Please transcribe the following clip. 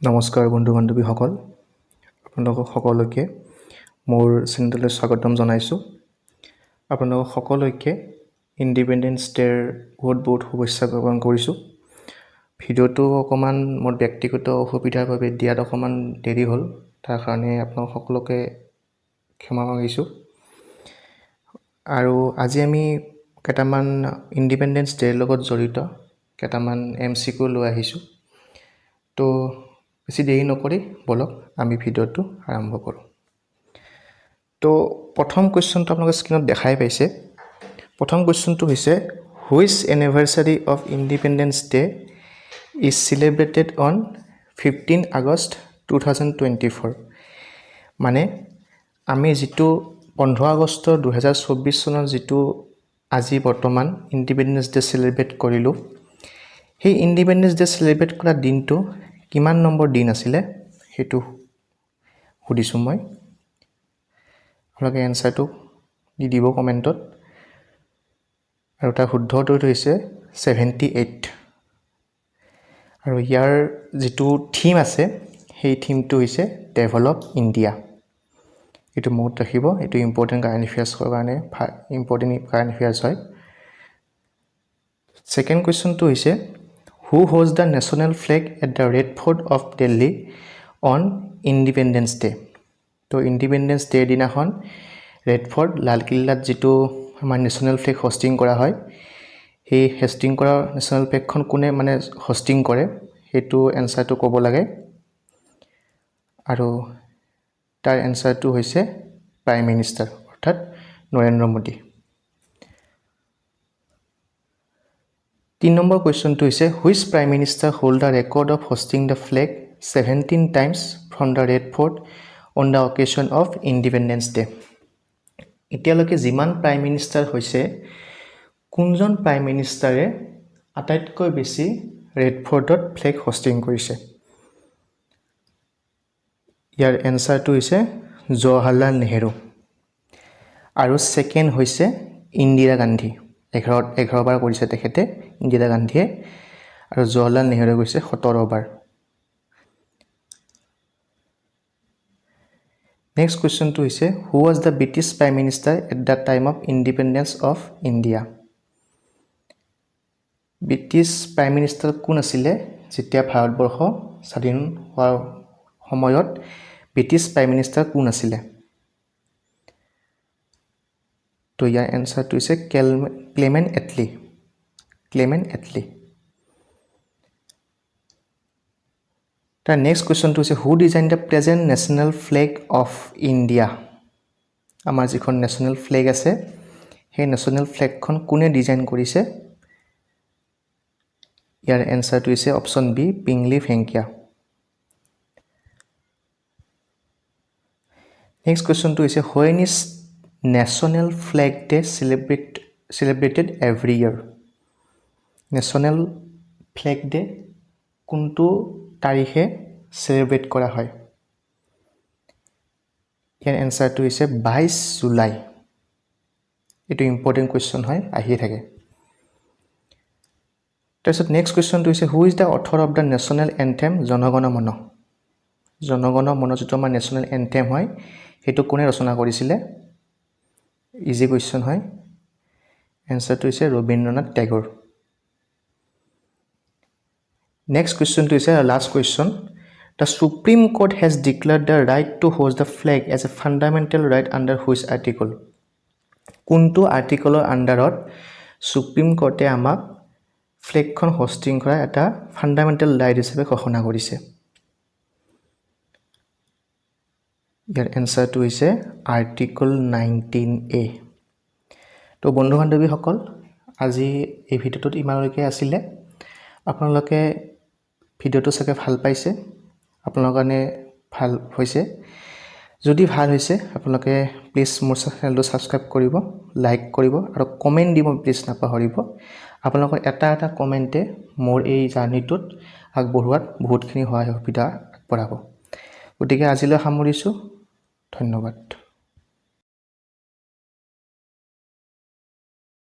নমস্কাৰ বন্ধু বান্ধৱীসকল, আপোনালোকক সকলোকে মোৰ চেনেললৈ স্বাগতম জনাইছোঁ। আপোনালোকক সকলোকে ইণ্ডিপেণ্ডেন্স ডেৰ বহুত শুভেচ্ছা জ্ঞাপন কৰিছোঁ। ভিডিঅ'টো অকণমান মোৰ ব্যক্তিগত অসুবিধাৰ বাবে দিয়াত অকণমান দেৰি হ'ল, তাৰ কাৰণে আপোনালোক সকলোকে ক্ষমা মাগিছোঁ। আৰু আজি আমি কেইটামান ইণ্ডিপেণ্ডেন্স ডেৰ লগত জড়িত কেইটামান MCQ লৈ আহিছোঁ। তো বেছি দেৰি নকৰি বলক আমি ভিডিঅ'টো আৰম্ভ কৰোঁ। তো প্ৰথম কুৱেশ্যনটো আপোনালোকে স্ক্ৰীনত দেখাই পাইছে। প্ৰথম কুৱেশ্যনটো হৈছে which anniversary of Independence day is celebrated on 15 August 2024। মানে আমি যিটো 15 আগষ্ট 2024 চনৰ যিটো আজি বৰ্তমান ইণ্ডিপেণ্ডেন্স ডে চেলিব্ৰেট কৰিলোঁ, সেই ইণ্ডিপেণ্ডেন্স ডে চেলিব্ৰেট কৰা দিনটো কিমান নম্বৰ দিন আছিলে সেইটো সুধিছোঁ মই। আপোনালোকে এনচাৰটো দি দিব কমেণ্টত। আৰু তাৰ শুদ্ধ উত্তৰটো হৈছে 78। আৰু ইয়াৰ যিটো থিম আছে সেই থিমটো হৈছে ডেভেলপ ইণ্ডিয়া। এইটো মনত ৰাখিব, এইটো ইম্পৰ্টেণ্ট কাৰেণ্ট এফেয়াৰ্ছৰ কাৰণে ইম্পৰ্টেণ্ট কাৰেণ্ট এফেয়াৰ্ছ হয়। ছেকেণ্ড কুৱেশ্যনটো হৈছে হু হোজ the national flag at the red fort of Delhi on Independence Day. তো ইণ্ডিপেণ্ডেন্স ডেৰ দিনাখন ৰেড ফৰ্ট লালকিল্লাত যিটো আমাৰ নেশ্যনেল ফ্লেগ হোষ্টিং কৰা হয়, সেই হোষ্টিং কৰা নেশ্যনেল ফ্লেগখন কোনে হোষ্টিং কৰে সেইটো এনচাৰটো ক'ব লাগে। আৰু তাৰ এনচাৰটো হৈছে প্ৰাইম মিনিষ্টাৰ অৰ্থাৎ নৰেন্দ্ৰ মোদী। 3 নম্বৰ কুৱেশ্যনটো হৈছে which prime minister hold the record of hoisting the flag 17 times from the red Fort on the occasion of Independence Day. এতিয়ালৈকে যিমান প্ৰাইম মিনিষ্টাৰ হৈছে, কোনজন প্ৰাইম মিনিষ্টাৰে আটাইতকৈ বেছি ৰেড ফৰ্টত ফ্লেগ হোষ্টিং কৰিছে? ইয়াৰ এনচাৰটো হৈছে জৱাহৰলাল নেহেৰু। আৰু ছেকেণ্ড হৈছে ইন্দিৰা গান্ধী। 11 বাৰ কৰিছে তেখেতে, ইন্দিৰা গান্ধীয়ে। আৰু জৱাহৰলাল নেহেৰুৱে কৈছে 17 বাৰ। নেক্সট কুৱেশ্যনটো হৈছে who was the British prime minister at the time of independence of India. British prime minister কোন আছিলে যেতিয়া ভাৰতবৰ্ষ স্বাধীন হোৱাৰ সময়ত? ব্ৰিটিছ প্ৰাইম মিনিষ্টাৰ কোন আছিলে? তো ইয়াৰ এনচাৰটো হৈছে ক্লেমেণ্ট এটলি। Clement Attlee. তাৰ নেক্সট কুৱেশ্যনটো হৈছে হু design the present national flag off India. আমাৰ যিখন নেশ্যনেল ফ্লেগ আছে সেই নেশ্যনেল ফ্লেগখন কোনে ডিজাইন কৰিছে? ইয়াৰ এনচাৰটো হৈছে অপশ্যন বি পিংগলি ভেংকিয়া। নেক্সট কুৱেশ্যনটো হৈছে when is national flag day celebrated every year. National flag day কোনটো তাৰিখে চেলিব্ৰেট কৰা হয়? ইয়াৰ এনচাৰটো হৈছে 22 জুলাই। এইটো ইম্পৰ্টেণ্ট কুৱেশ্যন হয়, আহিয়ে থাকে। তাৰপিছত নেক্সট কুৱেশ্যনটো হৈছে who is the author of the national anthem জনগণ মন। জনগণ মন যিটো আমাৰ নেশ্যনেল এন্থেম হয় সেইটো কোনে ৰচনা কৰিছিলে? ইজি কুৱেশ্যন হয়, এনচাৰটো হৈছে ৰবীন্দ্ৰনাথ টেগৰ। নেক্সট কুৱেশ্যনটো হৈছে last question the Supreme Court has declared the right to hoist the flag as a fundamental right under which article. কোনটো আৰ্টিকলৰ আণ্ডাৰত সুপ্ৰিম কোৰ্টে আমাক ফ্লেগখন হোষ্টিং কৰা এটা ফাণ্ডামেণ্টেল ৰাইট হিচাপে ঘোষণা কৰিছে? ইয়াৰ এনচাৰটো হৈছে আৰ্টিকল 19A। তো বন্ধু বান্ধৱীসকল, আজি এই ভিডিঅ'টোত ইমানলৈকে আছিলে। আপোনালোকে ভিডিঅ'টো চাগে ভাল পাইছে, আপোনালোকৰ কাৰণে ভাল হৈছে। যদি ভাল হৈছে আপোনালোকে প্লিজ মোৰ চেনেলটো ছাবস্ক্ৰাইব কৰিব, লাইক কৰিব আৰু কমেণ্ট দিব প্লিজ নাপাহৰিব। আপোনালোকৰ এটা কমেণ্টে মোৰ এই জাৰ্ণিটোত আগবঢ়োৱাত বহুতখিনি সহায় সুবিধা আগবঢ়াব। গতিকে আজিলৈ সামৰিছোঁ। ধন্যবাদ।